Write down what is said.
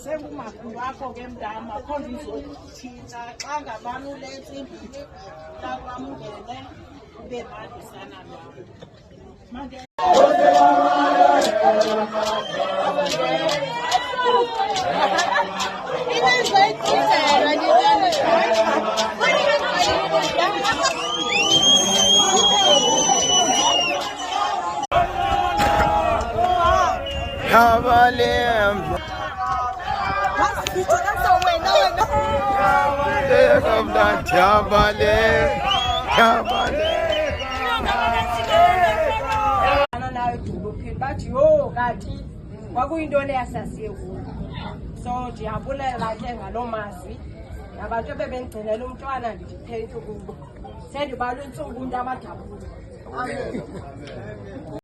Sengumakhulu wakho ke mdama khona izothinta xa ngabani uletha impilo lakwamngene ube mandisana lwakho bathi yho kanti kwakuyintoni yasasiye kuyo so ndiyabulela ke ngaloo mazwi nabantu bebendigcinela umntwana ndithethe kubo sendibalwe intsuku into abadabula amen.